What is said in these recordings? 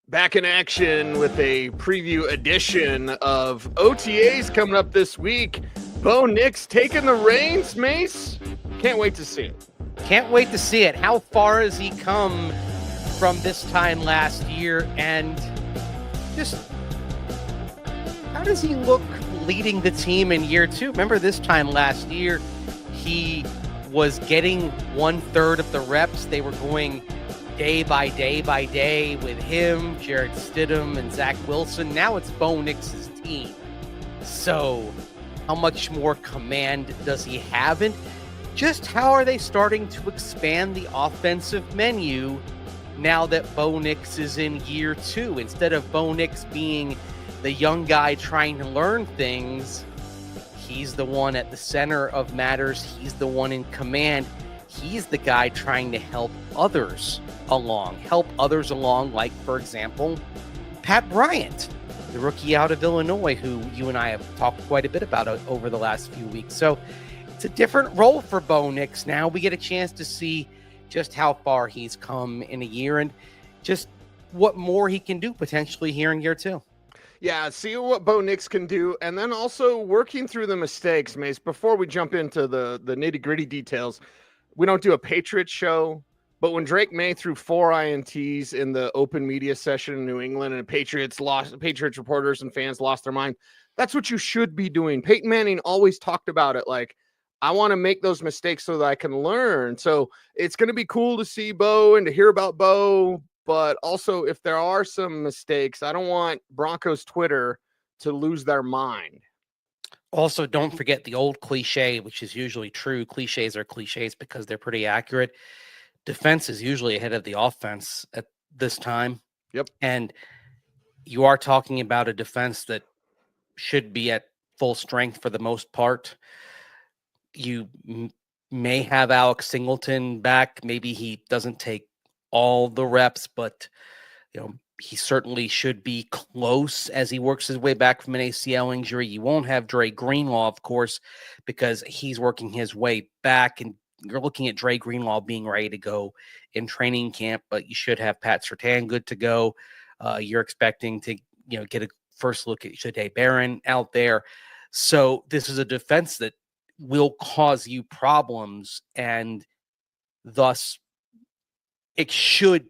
Back in action with a preview edition of OTAs coming up this week. Bo Nix taking the reins, Mase. Can't wait to see it. Can't wait to see it. How far has he come from this time last year? And just how does he look leading the team in year two? Remember this time last year, he was getting 1/3 of the reps. They were going day by day with him, Jarrett Stidham, and Zach Wilson. Now it's Bo Nix's team. So how much more command does he have? And just how are they starting to expand the offensive menu now that Bo Nix is in year two? Instead of Bo Nix being the young guy trying to learn things, he's the one at the center of matters. He's the one in command. He's the guy trying to help others along, like, for example, Pat Bryant, the rookie out of Illinois, who you and I have talked quite a bit about over the last few weeks. So it's a different role for Bo Nix now. We get a chance to see just how far he's come in a year and just what more he can do potentially here in year two. Yeah, see what Bo Nix can do, and then also working through the mistakes, Mace. Before we jump into the nitty-gritty details, we don't do a Patriots show, but when Drake May threw 4 INTs in the open media session in New England and Patriots reporters and fans lost their mind, that's what you should be doing. Peyton Manning always talked about it like, I want to make those mistakes so that I can learn. So it's going to be cool to see Bo and to hear about Bo, but also if there are some mistakes, I don't want Broncos Twitter to lose their mind. Also, don't forget the old cliche, which is usually true. Cliches are cliches because they're pretty accurate. Defense is usually ahead of the offense at this time. Yep. And you are talking about a defense that should be at full strength for the most part. You may have Alex Singleton back. Maybe he doesn't take all the reps, but he certainly should be close as he works his way back from an ACL injury. You won't have Dre Greenlaw, of course, because he's working his way back, and you're looking at Dre Greenlaw being ready to go in training camp, but you should have Pat Surtain good to go. You're expecting to get a first look at Shade Barron out there. So this is a defense that will cause you problems, and thus it should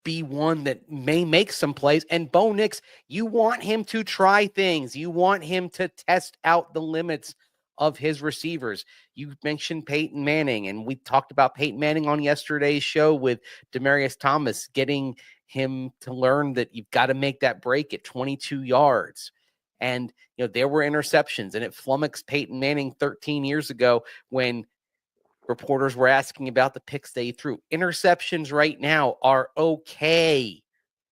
be one that may make some plays. And Bo Nix, you want him to try things. You want him to test out the limits of his receivers. You mentioned Peyton Manning, and we talked about Peyton Manning on yesterday's show with Demaryius Thomas, getting him to learn that you've got to make that break at 22 yards. And, there were interceptions, and it flummoxed Peyton Manning 13 years ago when reporters were asking about the picks they threw. Interceptions right now are okay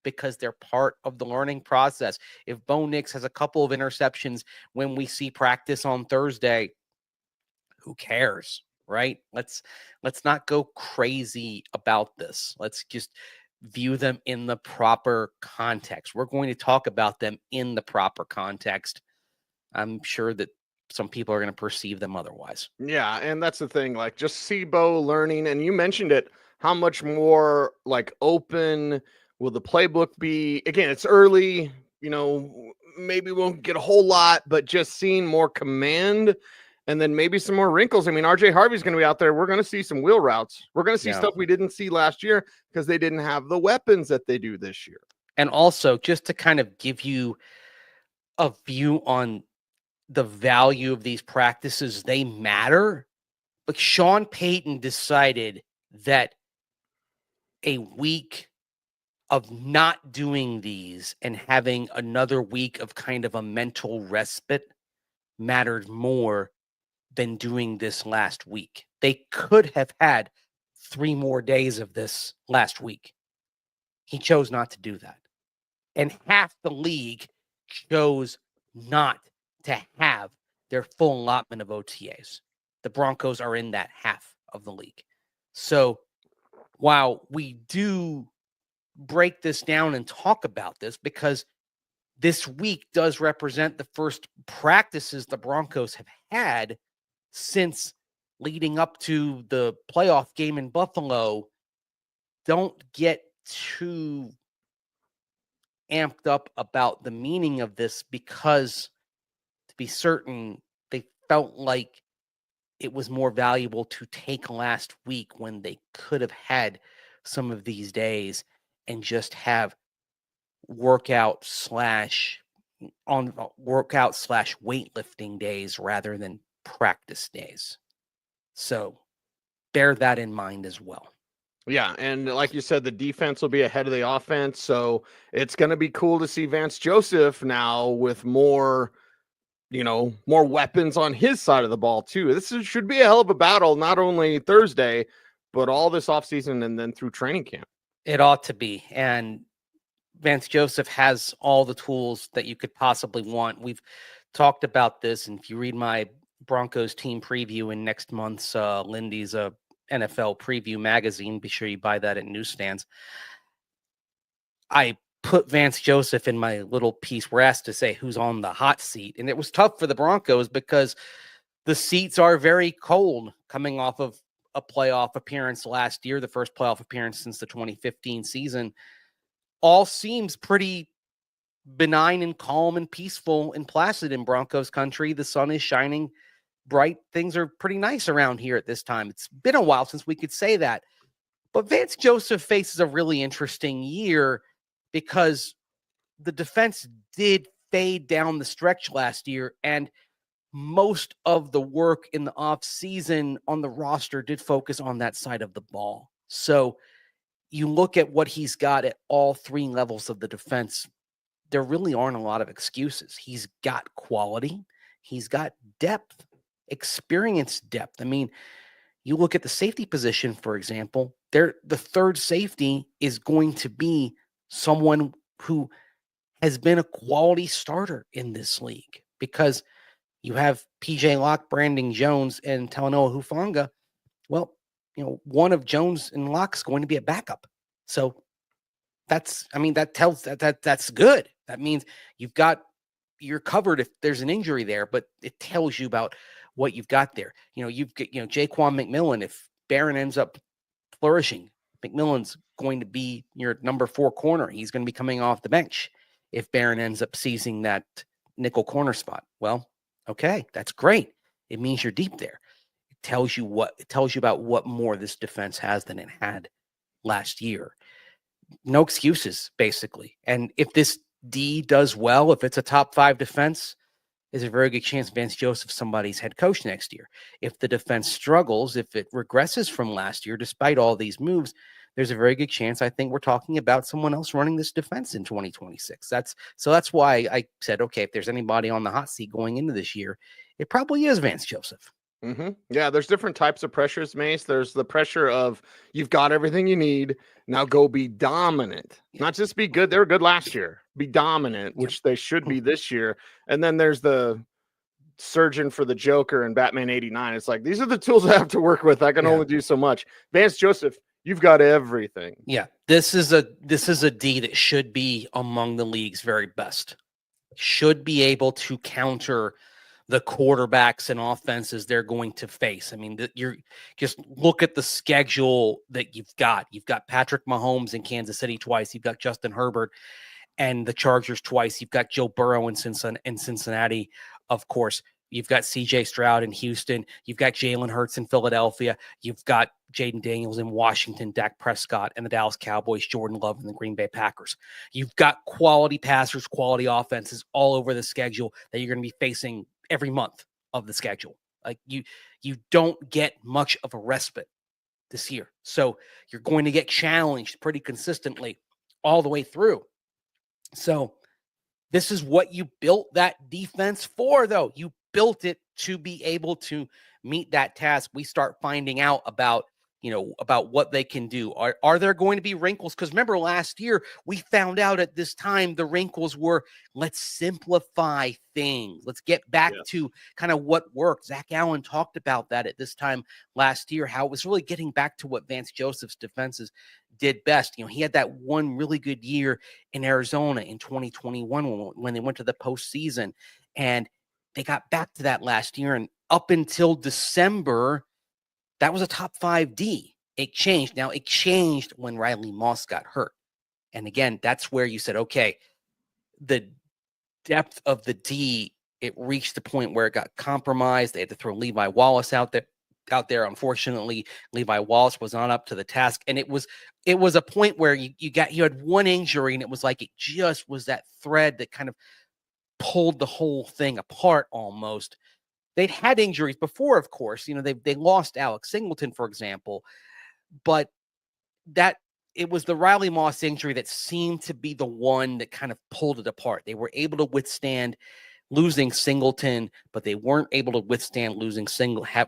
because they're part of the learning process. If Bo Nix has a couple of interceptions when we see practice on Thursday, who cares, right? Let's not go crazy about this. Let's just view them in the proper context. We're going to talk about them in the proper context. I'm sure that some people are going to perceive them otherwise. Yeah, and that's the thing. Like, just see Bo learning, and you mentioned it. How much more open will the playbook be? Again, it's early. Maybe we won't get a whole lot, but just seeing more command, and then maybe some more wrinkles. I mean, RJ Harvey's going to be out there. We're going to see some wheel routes. We're going to see stuff we didn't see last year because they didn't have the weapons that they do this year. And also, just to kind of give you a view on the value of these practices, they matter. But Sean Payton decided that a week of not doing these and having another week of kind of a mental respite mattered more than doing this last week. They could have had 3 more days of this last week. He chose not to do that. And half the league chose not to have their full allotment of OTAs. The Broncos are in that half of the league. So while we do break this down and talk about this, because this week does represent the first practices the Broncos have had since leading up to the playoff game in Buffalo, don't get too amped up about the meaning of this because, to be certain, they felt like it was more valuable to take last week when they could have had some of these days and just have workout slash weightlifting days rather than practice days. So bear that in mind as well. Yeah, and like you said, the defense will be ahead of the offense, so it's going to be cool to see Vance Joseph now with more, more weapons on his side of the ball too. Should be a hell of a battle, not only Thursday, but all this offseason and then through training camp. It ought to be, and Vance Joseph has all the tools that you could possibly want. We've talked about this, and if you read my Broncos team preview in next month's Lindy's NFL preview magazine, be sure you buy that at newsstands. I put Vance Joseph in my little piece. We're asked to say who's on the hot seat, and it was tough for the Broncos because the seats are very cold coming off of a playoff appearance last year, the first playoff appearance since the 2015 season. All seems pretty benign and calm and peaceful and placid in Broncos country. The sun is shining bright. Things are pretty nice around here at this time. It's been a while since we could say that. But Vance Joseph faces a really interesting year because the defense did fade down the stretch last year, and most of the work in the offseason on the roster did focus on that side of the ball. So you look at what he's got at all three levels of the defense, there really aren't a lot of excuses. He's got quality. He's got depth, experience depth. I mean, you look at the safety position, for example, the third safety is going to be someone who has been a quality starter in this league because you have PJ Locke, Brandon Jones, and Talanoa Hufanga. Well, one of Jones and Locke's going to be a backup. So that's good. That means you're covered if there's an injury there, but it tells you about what you've got there. You've got, Jaquan McMillan. If Barron ends up flourishing, McMillan's going to be your number 4 corner. He's going to be coming off the bench if Barron ends up seizing that nickel corner spot. Well, okay, that's great. It means you're deep there. It tells you about what more this defense has than it had last year. No excuses, basically. And if this D does well, if it's a top 5 defense, there's a very good chance Vance Joseph somebody's head coach next year. If the defense struggles, if it regresses from last year, despite all these moves, there's a very good chance I think we're talking about someone else running this defense in 2026. That's why I said, okay, if there's anybody on the hot seat going into this year, it probably is Vance Joseph. Mm-hmm. Yeah, there's different types of pressures, Mase. There's the pressure of you've got everything you need. Now go be dominant, not just be good. They were good last year. Be dominant, which they should be this year. And then there's the surgeon for the Joker and Batman 89. It's like, these are the tools I have to work with. I can only do so much. Vance Joseph, you've got everything. Yeah, this is a D that should be among the league's very best. Should be able to counter the quarterbacks and offenses they're going to face. I mean, you're just look at the schedule that you've got. You've got Patrick Mahomes in Kansas City twice. You've got Justin Herbert and the Chargers twice. You've got Joe Burrow in Cincinnati, of course. You've got CJ Stroud in Houston. You've got Jalen Hurts in Philadelphia. You've got Jaden Daniels in Washington, Dak Prescott and the Dallas Cowboys, Jordan Love and the Green Bay Packers. You've got quality passers, quality offenses all over the schedule that you're going to be facing every month of the schedule. Like you don't get much of a respite this year. So you're going to get challenged pretty consistently all the way through. So this is what you built that defense for, though. You built it to be able to meet that task. We start finding out about what they can do. Are there going to be wrinkles? Because remember last year, we found out at this time the wrinkles were, let's simplify things. Let's get back to kind of what worked. Zach Allen talked about that at this time last year, how it was really getting back to what Vance Joseph's defenses did best. He had that one really good year in Arizona in 2021 when they went to the postseason, and they got back to that last year. And up until December, that was a top 5 D. It changed. Now, it changed when Riley Moss got hurt. And again, that's where you said, okay, the depth of the D, it reached the point where it got compromised. They had to throw Levi Wallace out there. Unfortunately, Levi Wallace was not up to the task. And it was a point where you had one injury, and it was like it just was that thread that kind of pulled the whole thing apart almost. They'd had injuries before, of course. They lost Alex Singleton, for example, but it was the Riley Moss injury that seemed to be the one that kind of pulled it apart. They were able to withstand losing Singleton, but they weren't able to withstand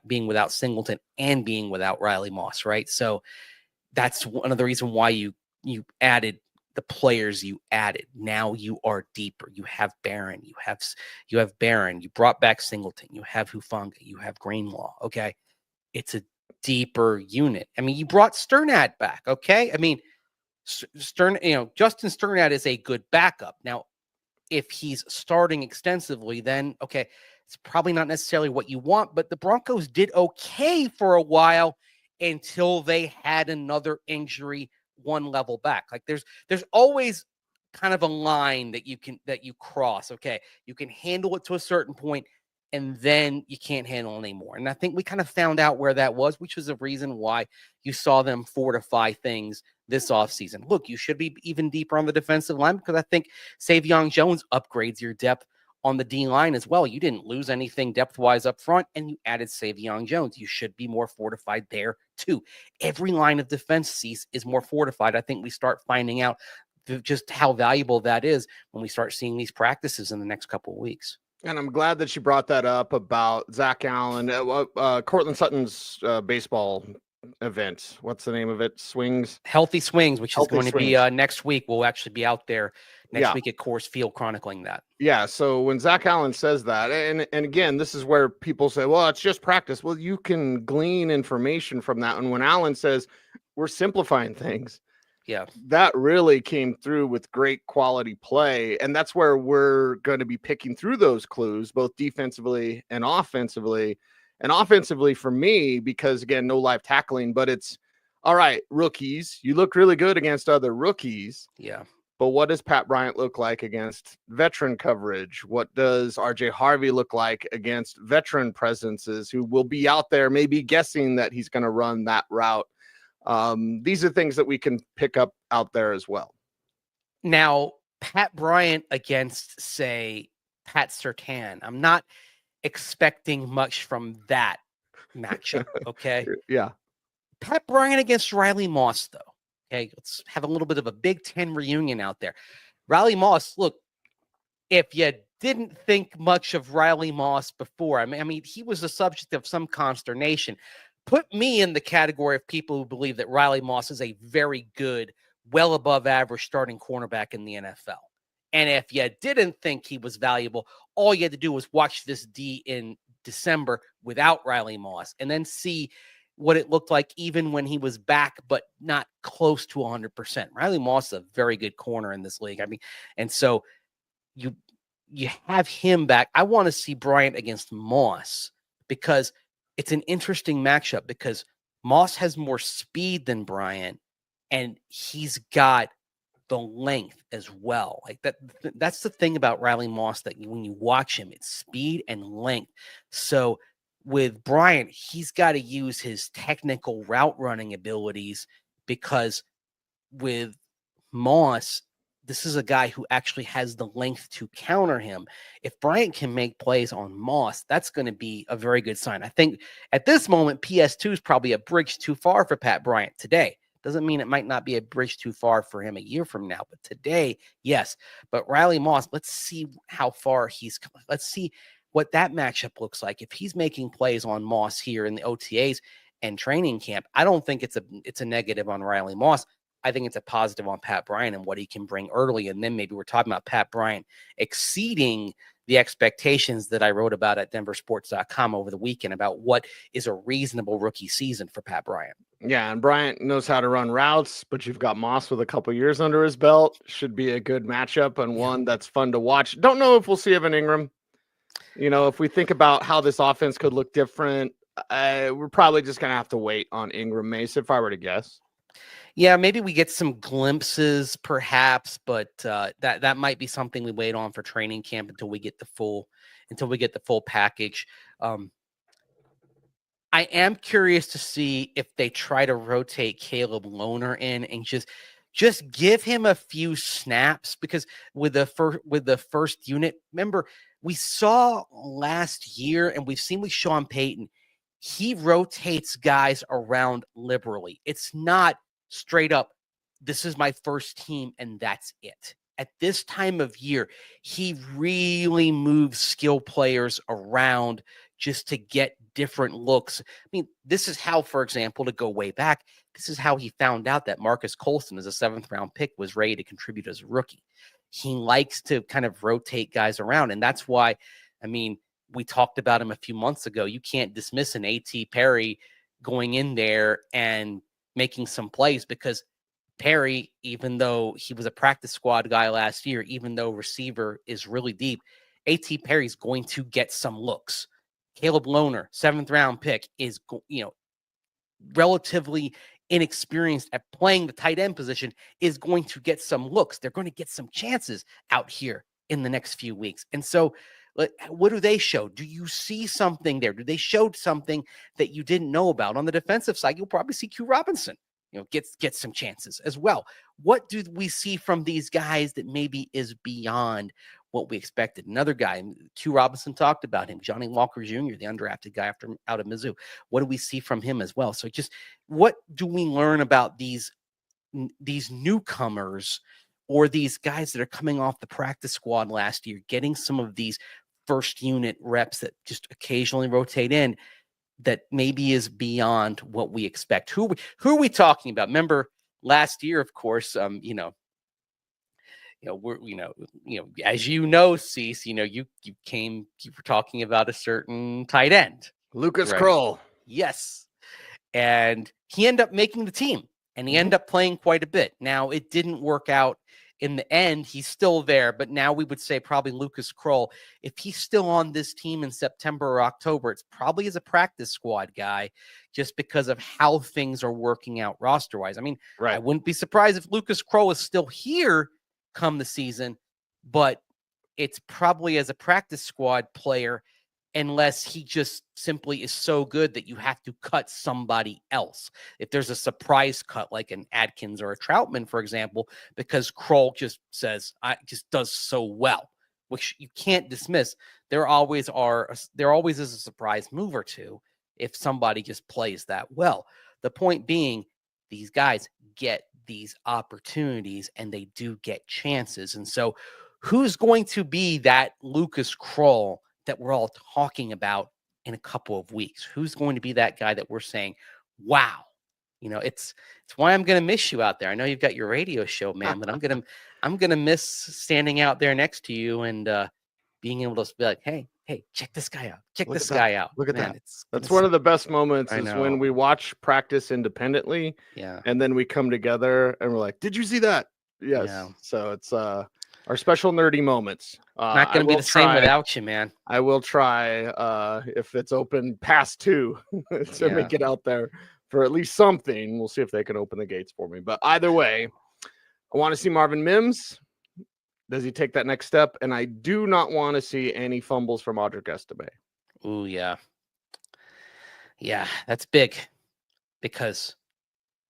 being without Singleton and being without Riley Moss, right? So that's one of the reasons why you added the players you added. Now you are deeper. You have Barron. You have Barron. You brought back Singleton. You have Hufanga. You have Greenlaw. Okay. It's a deeper unit. I mean, you brought Sternad back. Okay. I mean, Justin Sternad is a good backup. Now, if he's starting extensively, then okay, it's probably not necessarily what you want, but the Broncos did okay for a while until they had another injury one level back. Like there's always kind of a line that you cross. Okay, you can handle it to a certain point, and then you can't handle it anymore. And I think we kind of found out where that was, which was a reason why you saw them fortify things this offseason. Look, you should be even deeper on the defensive line, because I think Savion Jones upgrades your depth on the D line as well. You didn't lose anything depth-wise up front, and you added Savion Jones. You should be more fortified there too. Every line of defense is more fortified. I think we start finding out just how valuable that is when we start seeing these practices in the next couple of weeks. And I'm glad that you brought that up about Zach Allen, Cortland Sutton's baseball event. What's the name of it? Healthy Swings, which is going to be next week. We'll actually be out there next week at Coors Field chronicling that. Yeah. So when Zach Allen says that, and again, this is where people say, well, it's just practice. Well, you can glean information from that. And when Allen says we're simplifying things, yeah, that really came through with great quality play. And that's where we're going to be picking through those clues, both defensively and offensively. And offensively for me, because again, no live tackling, but it's all right, rookies, you look really good against other rookies. Yeah. But what does Pat Bryant look like against veteran coverage? What does RJ Harvey look like against veteran presences who will be out there maybe guessing that he's going to run that route? These are things that we can pick up out there as well. Now, Pat Bryant against, say, Pat Surtain. I'm not expecting much from that matchup, okay? Yeah. Pat Bryant against Riley Moss, though. Okay, let's have a little bit of a Big Ten reunion out there. Riley Moss, look, if you didn't think much of Riley Moss before, I mean, he was the subject of some consternation. Put me in the category of people who believe that Riley Moss is a very good, well above average starting cornerback in the NFL. And if you didn't think he was valuable, all you had to do was watch this D in December without Riley Moss and then see what it looked like even when he was back, but not close to 100%. Riley Moss is a very good corner in this league. I mean, and so you have him back. I want to see Bryant against Moss because it's an interesting matchup because Moss has more speed than Bryant, and he's got the length as well. Like that's the thing about Riley Moss, that when you watch him, it's speed and length. So with Bryant, he's got to use his technical route running abilities, because with Moss, this is a guy who actually has the length to counter him. If Bryant can make plays on Moss, that's going to be a very good sign. I think at this moment, PS2 is probably a bridge too far for Pat Bryant today. Doesn't mean it might not be a bridge too far for him a year from now, but today, yes. But Riley Moss, let's see how far let's see what that matchup looks like. If he's making plays on Moss here in the OTAs and training camp, I don't think it's a negative on Riley Moss. I think it's a positive on Pat Bryant and what he can bring early. And then maybe we're talking about Pat Bryant exceeding the expectations that I wrote about at denversports.com over the weekend about what is a reasonable rookie season for Pat Bryant. Yeah, and Bryant knows how to run routes, but you've got Moss with a couple years under his belt. Should be a good matchup and one that's fun to watch. Don't know if we'll see Evan Ingram. If we think about how this offense could look different, we're probably just going to have to wait on Ingram, Mase, if I were to guess. Yeah, maybe we get some glimpses, perhaps, but that might be something we wait on for training camp until we get the full package. I am curious to see if they try to rotate Caleb Lohner in and just give him a few snaps, because with the first unit, remember we saw last year and we've seen with Sean Payton, he rotates guys around liberally. It's not straight up, this is my first team and that's it. At this time of year, he really moves skill players around just to get different looks. I mean, this is how, for example, to go way back, this is how he found out that Marcus Colston, as a 7th-round pick, was ready to contribute as a rookie. He likes to kind of rotate guys around, and that's why, I mean, we talked about him a few months ago. You can't dismiss an A.T. Perry going in there and making some plays, because Perry, even though he was a practice squad guy last year, even though receiver is really deep, A.T. Perry's going to get some looks. Caleb Lohner, 7th-round pick, is relatively inexperienced at playing the tight end position, is going to get some looks. They're going to get some chances out here in the next few weeks. And so what do they show? Do you see something there? Do they show something that you didn't know about? On the defensive side, you'll probably see Q Robinson, get some chances as well. What do we see from these guys that maybe is beyond what we expected? Another guy, Q Robinson talked about him, Johnny Walker Jr., the undrafted guy out of Mizzou. What do we see from him as well? So just what do we learn about these newcomers, or these guys that are coming off the practice squad last year, getting some of these first unit reps that just occasionally rotate in, that maybe is beyond what we expect? Who are we talking about? Remember last year, of course, as Cease, you were talking about a certain tight end, Lucas right? Kroll. Yes. And he ended up making the team, and he ended up playing quite a bit. Now, it didn't work out in the end. He's still there, but now we would say probably Lucas Kroll, if he's still on this team in September or October, it's probably as a practice squad guy, just because of how things are working out roster-wise. I mean, Right. I wouldn't be surprised if Lucas Kroll is still here come the season, but it's probably as a practice squad player, unless he just simply is so good that you have to cut somebody else. If there's a surprise cut, like an Adkins or a Troutman, for example, because Kroll just does so well, which you can't dismiss. There always is a surprise move or two if somebody just plays that well. The point being, these guys get these opportunities and they do get chances. And so who's going to be that Lucas Kroll that we're all talking about in a couple of weeks? Who's going to be that guy that we're saying, wow, it's why I'm going to miss you out there. I know you've got your radio show, man, but I'm going to miss standing out there next to you and being able to be like, hey, check this guy out. Look this guy out. Look at man, that. That's one of the best moments is when we watch practice independently. Yeah. And then we come together and we're like, did you see that? Yes. Yeah. So it's our special nerdy moments. Not going to be the same without you, man. I will try if it's open past 2 to make it out there for at least something. We'll see if they can open the gates for me. But either way, I want to see Marvin Mims. Does he take that next step? And I do not want to see any fumbles from Audric Estime. Oh, yeah. Yeah, that's big, because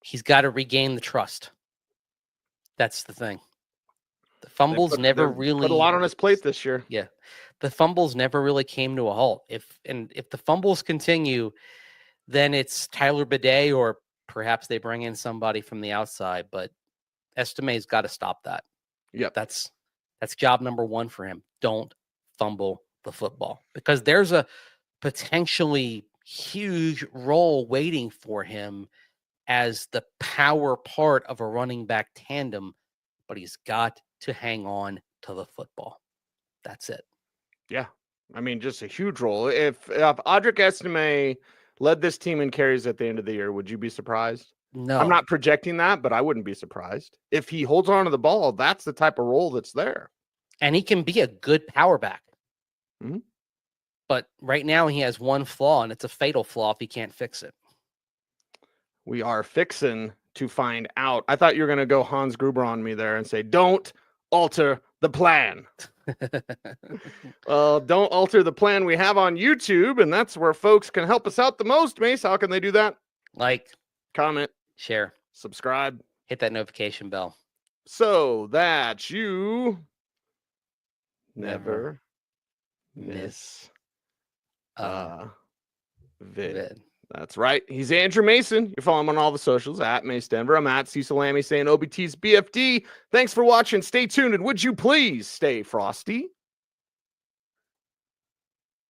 he's got to regain the trust. That's the thing. The fumbles never really put a lot on his plate this year. Yeah. The fumbles never really came to a halt. If the fumbles continue, then it's Tyler Bidet, or perhaps they bring in somebody from the outside, but Estime's got to stop that. Yeah. That's job number 1 for him. Don't fumble the football, because there's a potentially huge role waiting for him as the power part of a running back tandem, but he's got to hang on to the football. That's it. Yeah. I mean, just a huge role. If Audric Estime led this team in carries at the end of the year, would you be surprised? No. I'm not projecting that, but I wouldn't be surprised. If he holds on to the ball, that's the type of role that's there. And he can be a good power back. Mm-hmm. But right now he has one flaw, and it's a fatal flaw if he can't fix it. We are fixing to find out. I thought you were going to go Hans Gruber on me there and say, don't alter the plan. Don't alter the plan we have on YouTube, and that's where folks can help us out the most. Mase, how can they do that? Like, comment, share, subscribe, hit that notification bell so that you never miss a vid. That's right. He's Andrew Mason. You follow him on all the socials at Mase Denver. I'm at Cecil Lammy saying OBT's BFD. Thanks for watching. Stay tuned, and would you please stay frosty?